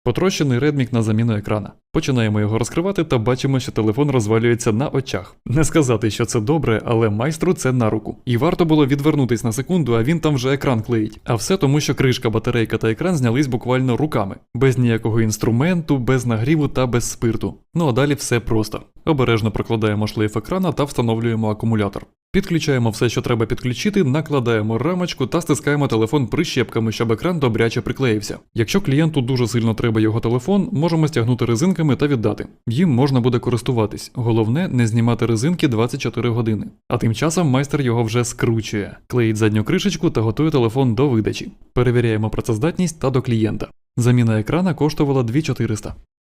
Потрощений редмік на заміну екрана. Починаємо його розкривати та бачимо, що телефон розвалюється на очах. Не сказати, що це добре, але майстру це на руку. І варто було відвернутись на секунду, а він там вже екран клеїть. А все тому, що кришка, батарейка та екран знялись буквально руками. Без ніякого інструменту, без нагріву та без спирту. Ну а далі все просто. Обережно прокладаємо шлейф екрана та встановлюємо акумулятор. Підключаємо все, що треба підключити, накладаємо рамочку та стискаємо телефон прищепками, щоб екран добряче приклеївся. Якщо клієнту дуже сильно треба його телефон, можемо стягнути резинками та віддати. Їм можна буде користуватись. Головне, не знімати резинки 24 години. А тим часом майстер його вже скручує, клеїть задню кришечку та готує телефон до видачі. Перевіряємо працездатність та до клієнта. Заміна екрана коштувала 2400.